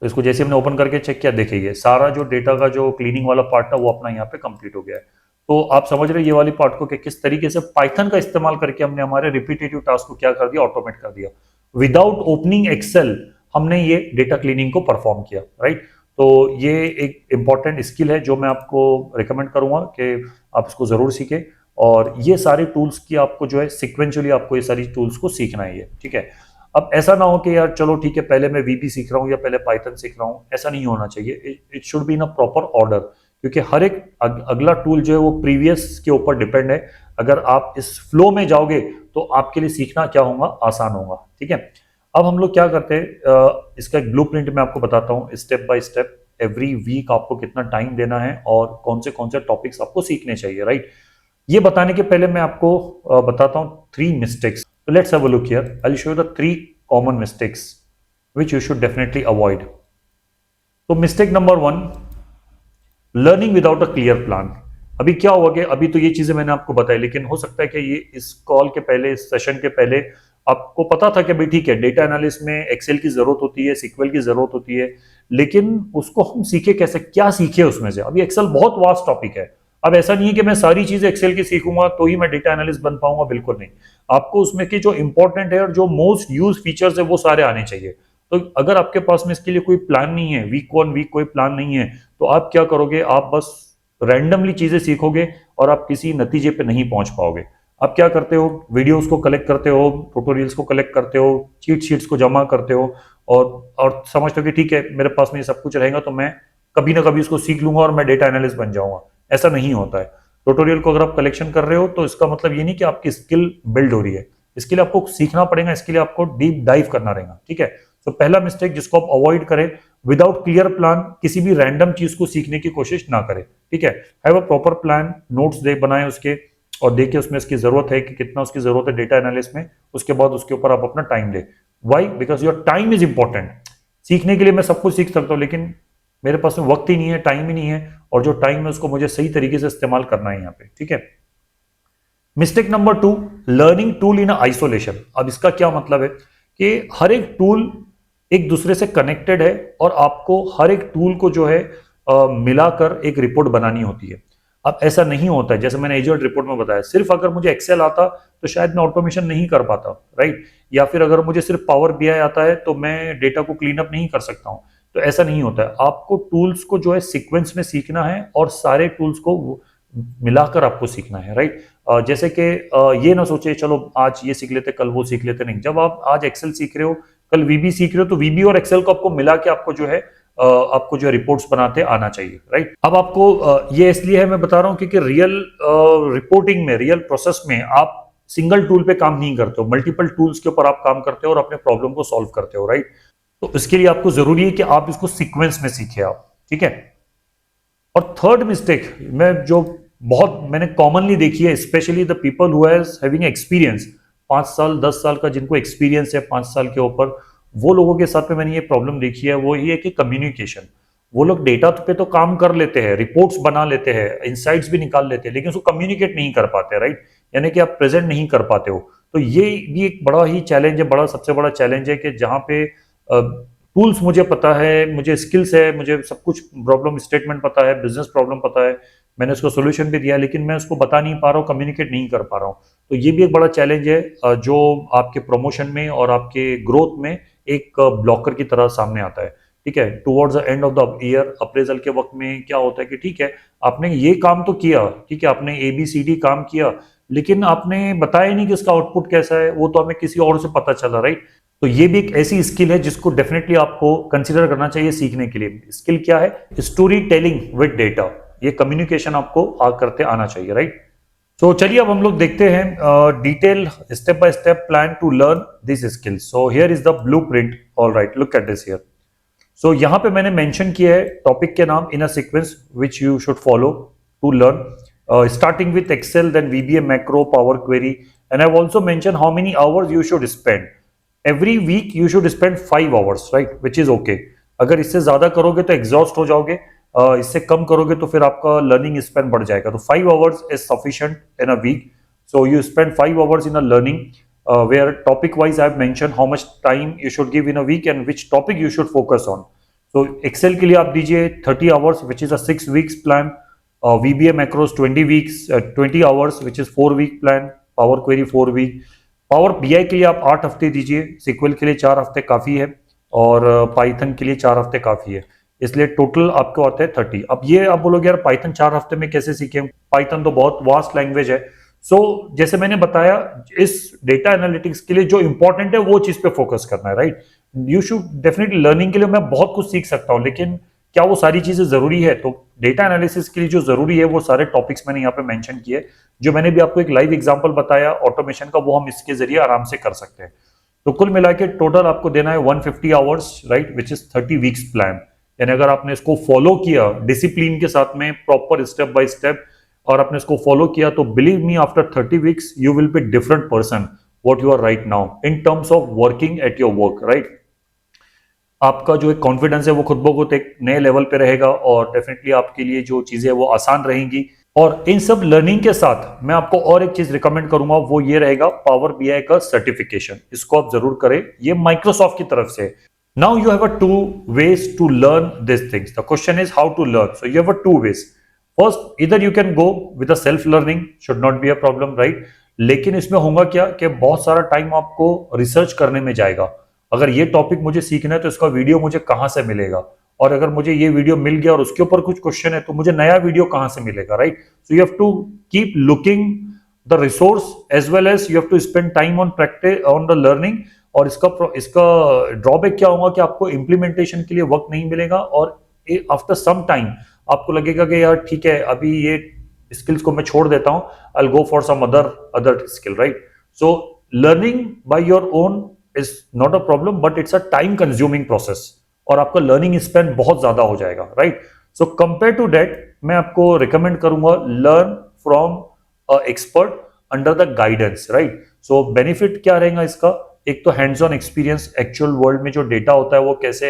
तो इसको जैसे हमने ओपन करके चेक किया, देखिए सारा जो डेटा का जो क्लीनिंग वाला पार्ट था वो अपना यहाँ पे कंप्लीट हो गया है। तो आप समझ रहे हैं ये वाली पार्ट को कि किस तरीके से पाइथन का इस्तेमाल करके हमने हमारे रिपीटेटिव टास्क को क्या कर दिया, ऑटोमेट कर दिया। विदाउट ओपनिंग एक्सेल हमने ये डेटा क्लीनिंग को परफॉर्म किया, राइट। तो ये एक इंपॉर्टेंट स्किल है जो मैं आपको रिकमेंड करूंगा कि आप इसको जरूर सीखें। और ये सारे टूल्स की आपको जो है सिक्वेंचुअली आपको ये सारी टूल्स को सीखना है, ठीक है। अब ऐसा ना हो कि यार चलो ठीक है पहले मैं वीबी सीख रहा हूँ या पहले पाइथन सीख रहा हूँ, ऐसा नहीं होना चाहिए। It should be in a proper order, क्योंकि हर एक अगला टूल जो है वो प्रीवियस के ऊपर डिपेंड है। अगर आप इस फ्लो में जाओगे तो आपके लिए सीखना क्या होगा, आसान होगा, ठीक है। अब हम लोग क्या करते हैं, इसका एक ब्लूप्रिंट मैं आपको बताता हूँ step by step. Every week आपको कितना टाइम देना है और कौन से टॉपिक्स आपको सीखने चाहिए, राइट। ये बताने के पहले मैं आपको बताता हूँ 3 mistakes. So let's have a look here. I'll show you the 3 common mistakes which you should definitely avoid. So mistake number 1, learning without a clear plan. अभी क्या हुआ कि अभी तो ये चीजें मैंने आपको बताई, लेकिन हो सकता है कि ये इस कॉल के पहले, इस सेशन के पहले आपको पता था कि भाई ठीक है डेटा एनालिस्ट में एक्सेल की जरूरत होती है, सीक्वल की जरूरत होती है, लेकिन उसको हम सीखे कैसे, क्या सीखे उसमें से। अभी एक्सेल बहुत वास्ट टॉपिक है। अब ऐसा नहीं है कि मैं सारी चीजें एक्सेल की सीखूंगा तो ही मैं डेटा एनालिस्ट बन पाऊंगा, बिल्कुल नहीं। आपको उसमें की जो इंपॉर्टेंट है और जो मोस्ट यूज फीचर्स है वो सारे आने चाहिए। तो अगर आपके पास में इसके लिए कोई प्लान नहीं है, वीक कोई प्लान नहीं है, तो आप क्या करोगे, आप बस रैंडमली चीजें सीखोगे और आप किसी नतीजे पे नहीं पहुंच पाओगे। आप क्या करते हो, वीडियोस को कलेक्ट करते हो, ट्यूटोरियल्स को कलेक्ट करते हो, चीट शीट्स को जमा करते हो, और समझते हो कि ठीक है मेरे पास में ये सब कुछ रहेगा तो मैं कभी ना कभी इसको सीख लूंगा और मैं डेटा एनालिस्ट बन जाऊंगा। ऐसा नहीं होता है। ट्यूटोरियल को अगर आप कलेक्शन कर रहे हो तो इसका मतलब ये नहीं कि आपकी स्किल बिल्ड हो रही है। इसके लिए आपको सीखना पड़ेगा, इसके लिए आपको डीप डाइव करना रहेगा, ठीक है। तो पहला मिस्टेक जिसको आप अवॉइड करें, विदाउट क्लियर प्लान किसी भी रैंडम चीज को सीखने की कोशिश ना करें, ठीक है। Have a proper plan, notes बनाए उसके, और देखिए उसमें इसकी जरूरत है कि कितना उसकी जरूरत है डेटा एनालिस्ट में। उसके बाद उसके ऊपर आप अपना टाइम दे। Why? Because your time is important. सीखने के लिए मैं सब कुछ सीख सकता हूँ, लेकिन मेरे पास में वक्त ही नहीं है, टाइम ही नहीं है, और जो टाइम है उसको मुझे सही तरीके से इस्तेमाल करना है यहाँ पे, ठीक है। Mistake number 2, learning tool in isolation. अब इसका क्या मतलब है कि हर एक टूल एक दूसरे से कनेक्टेड है और आपको हर एक टूल को जो है मिलाकर एक रिपोर्ट बनानी होती है। अब ऐसा नहीं होता है, जैसे मैंने एजुअल रिपोर्ट में बताया, सिर्फ अगर मुझे एक्सेल आता तो शायद मैं ऑटोमेशन नहीं कर पाता, राइट। या फिर अगर मुझे सिर्फ पावर बीआई आता है तो मैं डेटा को क्लीन अप नहीं कर सकता हूं। तो ऐसा नहीं होता है। आपको टूल्स को जो है सीक्वेंस में सीखना है और सारे टूल्स को मिलाकर आपको सीखना है, राइट। जैसे कि ये ना सोचे चलो आज ये सीख लेते कल वो सीख लेते, नहीं। जब आप आज एक्सेल सीख रहे हो, कल वीबी सीख रहे हो, तो वीबी और एक्सेल को आपको मिला के आपको जो है रिपोर्ट्स बनाते आना चाहिए, राइट। अब आपको ये इसलिए है मैं बता रहा हूं क्योंकि रियल रिपोर्टिंग में, रियल प्रोसेस में आप सिंगल टूल पे काम नहीं करते हो, मल्टीपल टूल्स के ऊपर आप काम करते हो और अपने प्रॉब्लम को सॉल्व करते हो, राइट। तो इसके लिए आपको जरूरी है कि आप इसको सीक्वेंस में सीखे आप, ठीक है। और थर्ड मिस्टेक मैंने कॉमनली देखी है, specially the people who has having experience, 5 साल 10 साल का जिनको एक्सपीरियंस है 5 साल के ऊपर, वो लोगों के साथ में मैंने ये प्रॉब्लम देखी है। वो ये है कि कम्युनिकेशन। वो लोग डेटा पे तो काम कर लेते हैं, रिपोर्ट्स बना लेते हैं, इंसाइट्स भी निकाल लेते हैं, लेकिन उसको कम्युनिकेट नहीं कर पाते, राइट। यानी कि आप प्रेजेंट नहीं कर पाते हो। तो ये भी एक बड़ा ही चैलेंज है, सबसे बड़ा चैलेंज है कि जहां पे टूल्स मुझे पता है, मुझे स्किल्स है, मुझे सब कुछ प्रॉब्लम स्टेटमेंट पता है, बिजनेस प्रॉब्लम पता है, मैंने उसको सोल्यूशन भी दिया, लेकिन मैं उसको बता नहीं पा रहा हूँ, कम्युनिकेट नहीं कर पा रहा हूँ। तो ये भी एक बड़ा चैलेंज है जो आपके प्रमोशन में और आपके ग्रोथ में एक ब्लॉकर की तरह सामने आता है, ठीक है। Towards the end of the year appraisal के वक्त में क्या होता है कि ठीक है आपने ये काम तो किया, ठीक है, आपने ABCD काम किया, लेकिन आपने बताया नहीं कि इसका आउटपुट कैसा है, वो तो हमें किसी और से पता चला, राइट। तो ये भी एक ऐसी स्किल है जिसको डेफिनेटली आपको कंसिडर करना चाहिए सीखने के लिए। स्किल क्या है? Story telling with data. ये कम्युनिकेशन आपको करते आना चाहिए, राइट। तो चलिए अब हम लोग देखते हैं detail step by step plan to learn this skills. So here is the blueprint. Alright, look at this here. So यहाँ पे मैंने मेंशन किया है टॉपिक के नाम in a sequence which you should follow to learn, starting with Excel, then VBA macro, power query, and I also mention how many hours you should spend every week. You should spend 5 hours, right, which is okay. अगर इससे ज्यादा करोगे तो exhaust हो जाओगे, इससे कम करोगे तो फिर आपका लर्निंग स्पेन बढ़ जाएगा। तो 5 hours is sufficient in a week. So you spend 5 hours in a learning, where topic wise I have mentioned how much time you should give in a week and which topic you should focus on. So Excel के लिए आप दीजिए 30 hours which is a 6 weeks plan, VBA macros 20 weeks, 20 hours which is 4 week plan, Power Query 4 week, Power BI के लिए आप 8 हफ्ते दीजिए, SQL के लिए 4 हफ्ते काफ़ी है, और Python के लिए 4 हफ्ते काफ़ी है। इसलिए टोटल आपको आता है 30। अब ये आप बोलोगे यार पाइथन 4 हफ्ते में कैसे सीखें, पाइथन तो बहुत वास्ट लैंग्वेज है। जैसे मैंने बताया, इस डेटा एनालिटिक्स के लिए जो इंपॉर्टेंट है वो चीज पे फोकस करना है, right. You should definitely, learning के लिए मैं बहुत कुछ सीख सकता हूँ, लेकिन क्या वो सारी चीजें जरूरी है? तो डेटा एनालिसिस के लिए जो जरूरी है वो सारे टॉपिक्स मैंने यहाँ पे मेंशन किए। जो मैंने भी आपको एक लाइव एग्जांपल बताया ऑटोमेशन का, वो हम इसके जरिए आराम से कर सकते हैं। तो कुल मिला के टोटल आपको देना है 150 hours, right, which is 30 weeks plan. यानी अगर आपने इसको फॉलो किया डिसिप्लिन के साथ में, प्रॉपर स्टेप बाय स्टेप, और आपने इसको फॉलो किया, तो believe me after 30 weeks you will be different person what you are right now in terms of working at your work, right. आपका जो एक कॉन्फिडेंस है वो खुद ब खुद एक नए लेवल पे रहेगा, और डेफिनेटली आपके लिए जो चीजें वो आसान रहेंगी। और इन सब लर्निंग के साथ मैं आपको और एक चीज रिकमेंड करूंगा, वो ये रहेगा पावर बीआई का सर्टिफिकेशन। इसको आप जरूर करें, ये माइक्रोसॉफ्ट की तरफ से। Now you have a 2 ways to learn these things. The question is how to learn. So you have a 2 ways. First, either you can go with a self learning, should not be a problem, right? लेकिन इसमें होगा क्या कि बहुत सारा time आपको research करने में जाएगा। अगर ये टॉपिक मुझे सीखना है तो इसका वीडियो मुझे कहां से मिलेगा, और अगर मुझे ये वीडियो मिल गया और उसके ऊपर कुछ क्वेश्चन है तो मुझे नया वीडियो कहां से मिलेगा, right. So you have to keep looking the resource as well as you have to spend time on practice on the learning. और इसका ड्रॉबैक क्या होगा कि आपको इम्प्लीमेंटेशन के लिए वक्त नहीं मिलेगा, और आफ्टर सम टाइम आपको लगेगा कि यार ठीक है, अभी ये स्किल्स को मैं छोड़ देता हूं, I will go for some other skill, right. So learning by your own is not a problem, but it's a time consuming process, और आपका लर्निंग स्पेन बहुत ज्यादा हो जाएगा, right. So compare to that मैं आपको रिकमेंड करूंगा learn from expert under the guidance, right. So benefit क्या रहेगा इसका? एक तो hands on experience, actual world में जो डेटा होता है वो कैसे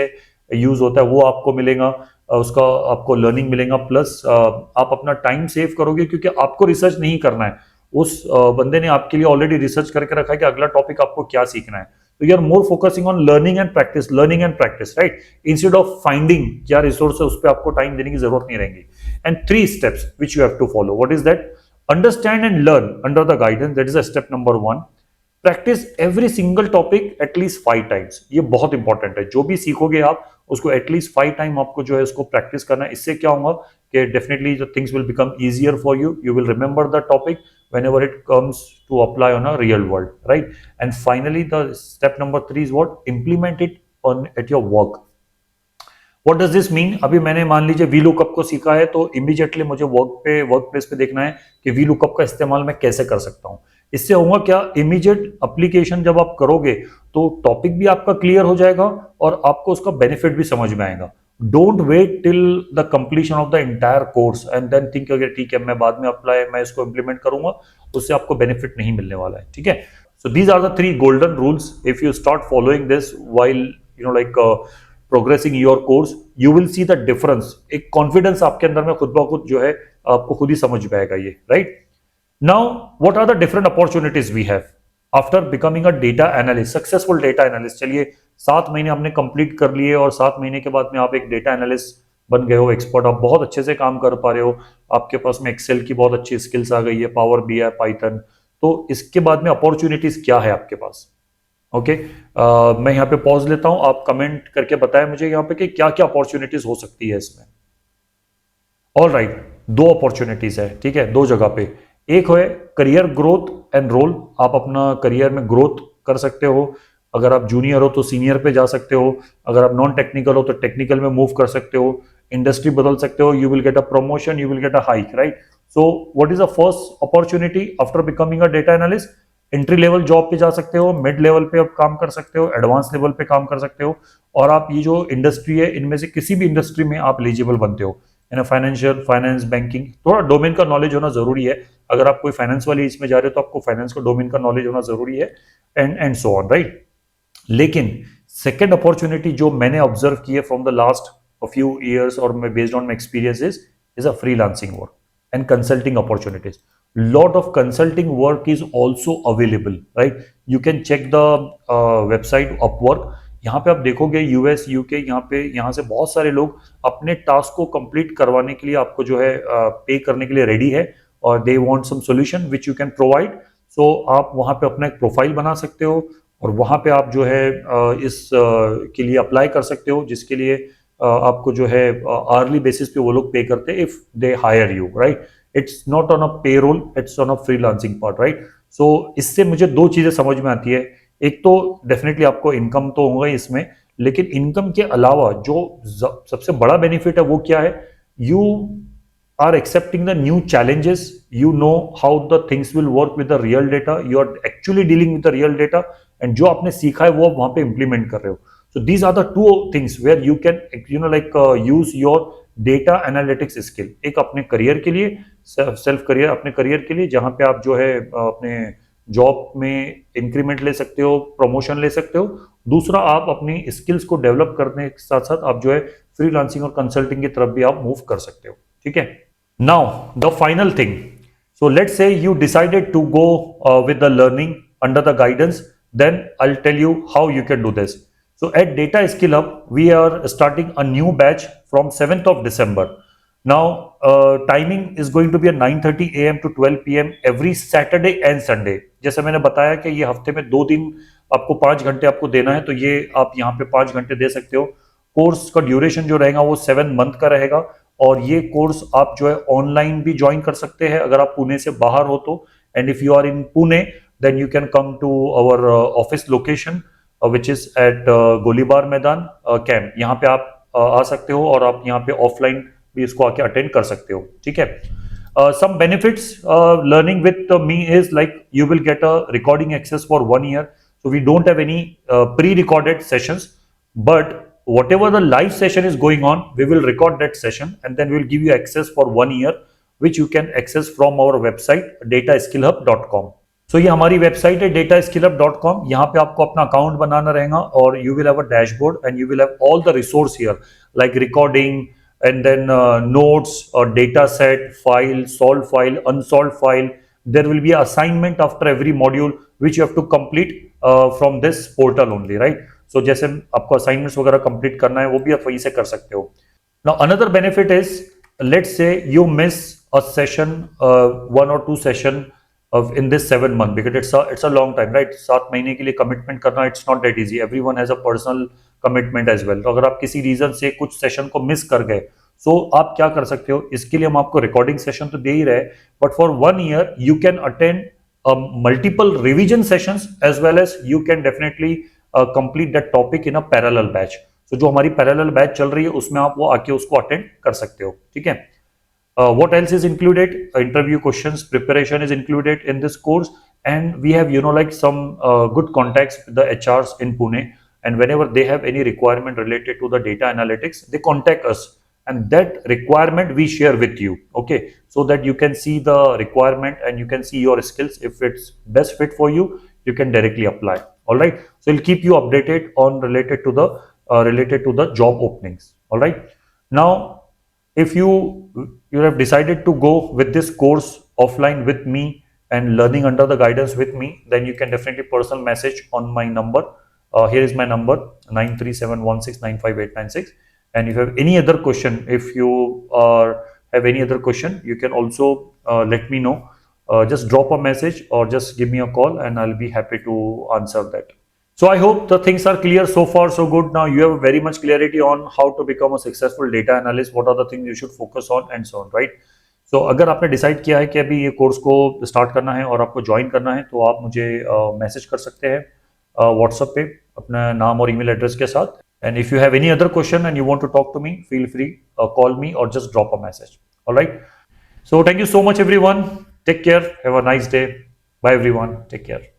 यूज होता है वो आपको मिलेगा, उसका आपको लर्निंग मिलेगा, प्लस आप अपना टाइम सेव करोगे क्योंकि आपको रिसर्च नहीं करना है। उस बंदे ने आपके लिए ऑलरेडी रिसर्च करके रखा है कि अगला टॉपिक आपको क्या सीखना है। तो you are more focusing on learning and practice, right, instead of finding क्या रिसोर्स है, उस पर आपको टाइम देने की जरूरत नहीं रहेगी। And 3 steps which you have to follow, what is that? Understand and learn under the guidance, that is step number 1। Practice every single topic at least 5 times. ये बहुत इंपॉर्टेंट है, जो भी सीखोगे आप उसको एटलीस्ट 5 टाइम आपको जो है उसको प्रैक्टिस करना है। इससे क्या होगा कि डेफिनेटली जो things will become easier for you, you will remember the topic whenever it comes to apply on a real world, right? And finally the step number 3 is what? Implement it on at your work. What does this mean? अभी मैंने मान लीजिए VLOOKUP को सीखा है, तो immediately मुझे work place पे देखना है कि VLOOKUP का इस्तेमाल मैं कैसे कर सकता हूँ। इससे होगा क्या, इमीडिएट एप्लीकेशन जब आप करोगे तो टॉपिक भी आपका क्लियर हो जाएगा और आपको उसका बेनिफिट भी समझ में आएगा। Don't wait till the completion of the entire course and then think अगर ठीक है मैं बाद में अप्लाई मैं इसको इंप्लीमेंट करूंगा, उससे आपको बेनिफिट नहीं मिलने वाला है, ठीक है। So these are the 3 golden rules. If you start following this while you know like progressing your course, you will see the difference. एक कॉन्फिडेंस आपके अंदर में खुद ब खुद जो है आपको खुद ही समझ में आएगा ये, right. Now, what are the different opportunities we have after becoming a data analyst, successful data analyst? चलिए 7 महीने आपने कंप्लीट कर लिए और 7 महीने के बाद में आप एक डेटा एनालिस्ट बन गए हो, एक्सपर्ट, आप बहुत अच्छे से काम कर पा रहे हो, आपके पास में एक्सेल की बहुत अच्छी स्किल्स आ गई है, पावर बीआई, पाइथन। तो इसके बाद में अपॉर्चुनिटीज क्या है आपके पास? ओके, मैं यहाँ पे पॉज लेता हूँ, आप कमेंट करके बताएं मुझे यहाँ पे कि क्या क्या अपॉर्चुनिटीज हो सकती है इसमें। ऑल राइट, 2 अपॉर्चुनिटीज है, ठीक है, 2 जगह पे। एक है करियर ग्रोथ एंड रोल, आप अपना करियर में ग्रोथ कर सकते हो। अगर आप जूनियर हो तो सीनियर पे जा सकते हो, अगर आप नॉन टेक्निकल हो तो टेक्निकल में मूव कर सकते हो, इंडस्ट्री बदल सकते हो, you will get a promotion, you will get a hike, right. So what is the first opportunity after becoming a data analyst? Entry level job पे जा सकते हो, मिड लेवल पे आप काम कर सकते हो, एडवांस लेवल पे काम कर सकते हो, और आप ये जो इंडस्ट्री है इनमें से किसी भी इंडस्ट्री में आप एलिजिबल बनते हो। फाइनेंशियल, फाइनेंस, बैंकिंग, थोड़ा डोमेन का नॉलेज होना जरूरी है। अगर आप कोई फाइनेंस वाली इसमें जा रहे हो तो आपको फाइनेंस का डोमेन का नॉलेज होना जरूरी है, एंड सो ऑन, राइट। लेकिन सेकेंड अपॉर्चुनिटी जो मैंने ऑब्जर्व की है from the last few years और based on my experiences is a freelancing work and consulting opportunities. Lot of consulting work is also available, right? You can check the website Upwork. यहाँ पे आप देखोगे US, UK, यहाँ से बहुत सारे लोग अपने टास्क को कंप्लीट करवाने के लिए आपको जो है पे करने के लिए रेडी है, और they want some solution which you can provide. So आप वहाँ पे अपना एक प्रोफाइल बना सकते हो और वहाँ पे आप जो है इस के लिए अप्लाई कर सकते हो, जिसके लिए आपको जो है आर्ली बेसिस पे वो लोग पे करते हैं if they hire you, right. It's not on a payroll, it's on a freelancing part, right. So इससे मुझे दो चीजें समझ में आती है। एक तो डेफिनेटली आपको इनकम तो होगा ही इसमें, लेकिन इनकम के अलावा जो सबसे बड़ा बेनिफिट है वो क्या है? You are accepting the new challenges. You know how the things will work with the real data. You are actually dealing with the real data, and जो आपने सीखा है वो आप वहां पे implement कर रहे हो. So these are the two things where you can use your data analytics skill. एक अपने करियर के लिए, सेल्फ करियर, अपने करियर के लिए, जहां पे आप जो है अपने जॉब में इंक्रीमेंट ले सकते हो, प्रमोशन ले सकते हो। दूसरा, आप अपनी स्किल्स को डेवलप करने के साथ साथ आप जो है फ्रीलांसिंग और कंसल्टिंग की तरफ भी आप मूव कर सकते हो, ठीक है। Now, the final thing. So let's say you decided to go with the learning under the guidance, then I'll tell you how you can do this. So at Data Skill Hub, we are starting a new batch from 7th of December. Now, timing is going to be at 9:30 a.m. to 12 p.m. every Saturday and Sunday. जैसे मैंने बताया कि ये हफ्ते में 2 दिन आपको 5 घंटे आपको देना है, तो ये आप यहाँ पे 5 घंटे दे सकते हो। कोर्स का ड्यूरेशन जो रहेगा वो 7 मंथ का रहेगा, और ये कोर्स आप जो है ऑनलाइन भी ज्वाइन कर सकते हैं अगर आप पुणे से बाहर हो तो। And if you are in Pune then you can come to our office location which is at Golibar Maidan Camp. यहाँ पे आप आ सकते हो और आप यहाँ पे ऑफलाइन भी इसको आके अटेंड कर सकते हो, ठीक है। some benefits learning with me is like you will get a recording access for 1 year. So we don't have any pre-recorded sessions, but whatever the live session is going on, we will record that session and then we will give you access for 1 year, which you can access from our website dataskillhub.com. So ये हमारी website है dataskillhub.com. यहाँ पे आपको अपना account बनाना रहेगा और you will have a dashboard and you will have all the resource here like recording and then notes or data set, file, solved file, unsolved file. There will be an assignment after every module which you have to complete from this portal only, right? So जैसे आपको assignments वगैरह complete करना है वो भी आप वहीं से कर सकते हो। Now another benefit is, let's say you miss a session, 1 or 2 session in this 7 month, because it's a long time, right? 7 महीने के लिए कमिटमेंट करना, it's not that easy. Everyone has a personal commitment as well. तो अगर आप किसी reason से कुछ सेशन को मिस कर गए, सो आप क्या कर सकते हो? इसके लिए हम आपको रिकॉर्डिंग सेशन तो दे ही रहे, but for 1 year you can attend multiple revision sessions as well as you can definitely complete that topic in a parallel batch. So जो हमारी पैरेलल बैच चल रही है उसमें आप वो आके उसको अटेंड कर सकते हो, ठीक है। What else is included? Interview questions preparation is included in this course, and we have like some good contacts with the HRs in Pune, and whenever they have any requirement related to the data analytics, they contact us, and that requirement we share with you, okay, so that you can see the requirement and you can see your skills. If it's best fit for you, you can directly apply. All right, so we'll keep you updated on related to the job openings. All right, now if you have decided to go with this course offline with me and learning under the guidance with me, then you can definitely personal message on my number. Here is my number 9371695896. And if you have any other question, if you have any other question, you can also let me know. Just drop a message or just give me a call and I'll be happy to answer that. So I hope the things are clear. So far so good. Now you have very much clarity on how to become a successful data analyst, what are the things you should focus on and so on, right? So अगर आपने decide किया है कि अभी ये course को start करना है और आपको ज्वाइन करना है, तो आप मुझे मैसेज कर सकते हैं व्हाट्सएप पे अपना नाम और ईमेल एड्रेस के साथ। And if you have any other question and you want to talk to me, feel free call me और just drop a message. Alright, So thank you so much everyone. Take care. Have a nice day. Bye everyone. Take care.